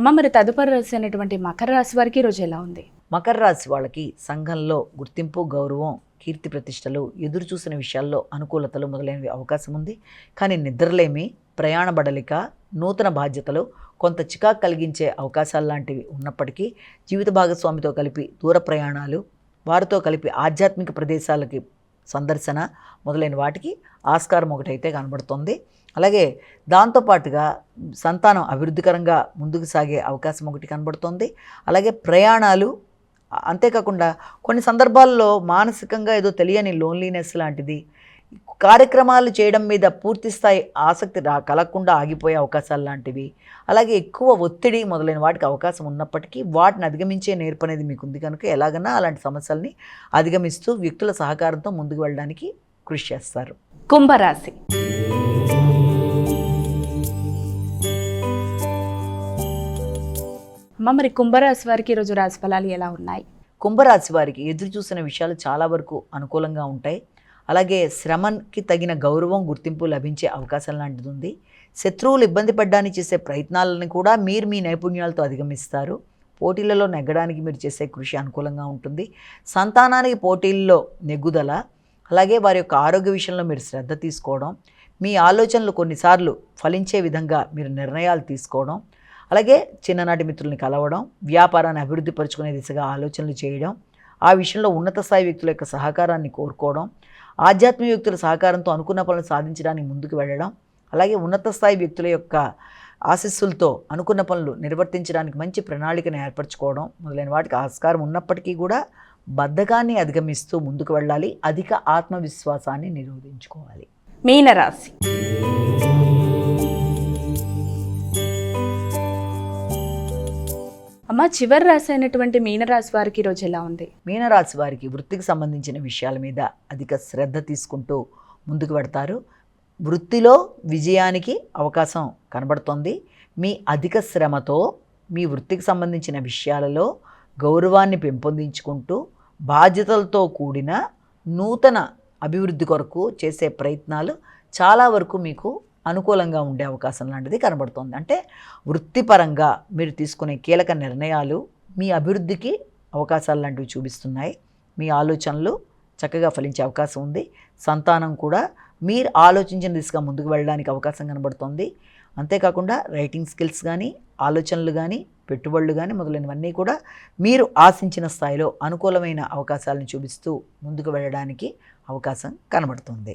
అమ్మ, మరి తదుపరి రాశి అయినటువంటి మకర రాశి వారికి ఈరోజు ఎలా ఉంది? మకర రాశి వాళ్ళకి సంఘంలో గుర్తింపు, గౌరవం, కీర్తి ప్రతిష్టలు, ఎదురు చూసిన విషయాల్లో అనుకూలతలు మొదలైనవి అవకాశం ఉంది. కానీ నిద్రలేమి, ప్రయాణ బడలిక, నూతన బాధ్యతలు, కొంత చికాకు కలిగించే అవకాశాలు లాంటివి ఉన్నప్పటికీ జీవిత భాగస్వామితో కలిపి దూర ప్రయాణాలు, వారితో కలిపి ఆధ్యాత్మిక ప్రదేశాలకి సందర్శన మొదలైన వాటికి ఆస్కారం ఒకటైతే కనబడుతుంది. అలాగే దాంతోపాటుగా సంతానం అభివృద్ధికరంగా ముందుకు సాగే అవకాశం ఒకటి కనబడుతుంది. అలాగే ప్రయాణాలు, అంతేకాకుండా కొన్ని సందర్భాల్లో మానసికంగా ఏదో తెలియని లోన్లీనెస్ లాంటిది, కార్యక్రమాలు చేయడం మీద పూర్తి స్థాయి ఆసక్తి కలగకుండా ఆగిపోయే అవకాశాలు లాంటివి, అలాగే ఎక్కువ ఒత్తిడి మొదలైన వాటికి అవకాశం ఉన్నప్పటికీ వాటిని అధిగమించే నేర్పు అనేది మీకు ఉంది కనుక ఎలాగన్నా అలాంటి సమస్యల్ని అధిగమిస్తూ వ్యక్తుల సహకారంతో ముందుకు వెళ్ళడానికి కృషి చేస్తారు. కుంభరాశి. అమ్మ, మరి కుంభరాశి వారికి ఈరోజు రాశి ఫలాలు ఎలా ఉన్నాయి? కుంభరాశి వారికి ఎదురు చూసిన విషయాలు చాలా వరకు అనుకూలంగా ఉంటాయి. అలాగే శ్రమకి తగిన గౌరవం, గుర్తింపు లభించే అవకాశం లాంటిది ఉంది. శత్రువులు ఇబ్బంది పడడానికి చేసే ప్రయత్నాలను కూడా మీరు మీ నైపుణ్యాలతో అధిగమిస్తారు. పోటీలలో నెగ్గడానికి మీరు చేసే కృషి అనుకూలంగా ఉంటుంది. సంతానానికి పోటీల్లో నెగ్గుదల, అలాగే వారి యొక్క ఆరోగ్య విషయంలో మీరు శ్రద్ధ తీసుకోవడం, మీ ఆలోచనలు కొన్నిసార్లు ఫలించే విధంగా మీరు నిర్ణయాలు తీసుకోవడం, అలాగే చిన్ననాటి మిత్రుల్ని కలవడం, వ్యాపారాన్ని అభివృద్ధి పరుచుకునే దిశగా ఆలోచనలు చేయడం, ఆ విషయంలో ఉన్నత స్థాయి వ్యక్తుల యొక్క సహకారాన్ని కోరుకోవడం, ఆధ్యాత్మిక వ్యక్తుల సహకారంతో అనుకున్న పనులు సాధించడానికి ముందుకు వెళ్ళడం, అలాగే ఉన్నత స్థాయి వ్యక్తుల యొక్క ఆశీస్సులతో అనుకున్న పనులు నిర్వర్తించడానికి మంచి ప్రణాళికను ఏర్పరచుకోవడం మొదలైన వాటికి ఆస్కారం ఉన్నప్పటికీ కూడా బద్ధకాన్ని అధిగమిస్తూ ముందుకు వెళ్ళాలి. అధిక ఆత్మవిశ్వాసాన్ని నిరోధించుకోవాలి. మీనరాశి. అమ్మ, చివరి రాశి అయినటువంటి మీనరాశి వారికి ఈరోజు ఎలా ఉంది? మీనరాశి వారికి వృత్తికి సంబంధించిన విషయాల మీద అధిక శ్రద్ధ తీసుకుంటూ ముందుకు పెడతారు. వృత్తిలో విజయానికి అవకాశం కనబడుతోంది. మీ అధిక శ్రమతో మీ వృత్తికి సంబంధించిన విషయాలలో గౌరవాన్ని పెంపొందించుకుంటూ బాధ్యతలతో కూడిన నూతన అభివృద్ధి కొరకు చేసే ప్రయత్నాలు చాలా వరకు మీకు అనుకూలంగా ఉండే అవకాశం లాంటిది కనబడుతోంది. అంటే వృత్తిపరంగా మీరు తీసుకునే కీలక నిర్ణయాలు మీ అభివృద్ధికి అవకాశాలు లాంటివి చూపిస్తున్నాయి. మీ ఆలోచనలు చక్కగా ఫలించే అవకాశం ఉంది. సంతానం కూడా మీరు ఆలోచించిన దిశగా ముందుకు వెళ్ళడానికి అవకాశం కనబడుతోంది. అంతేకాకుండా రైటింగ్ స్కిల్స్ కానీ, ఆలోచనలు కానీ, పెట్టుబడులు కానీ మొదలైనవన్నీ కూడా మీరు ఆశించిన స్థాయిలో అనుకూలమైన అవకాశాలను చూపిస్తూ ముందుకు వెళ్ళడానికి అవకాశం కనబడుతుంది.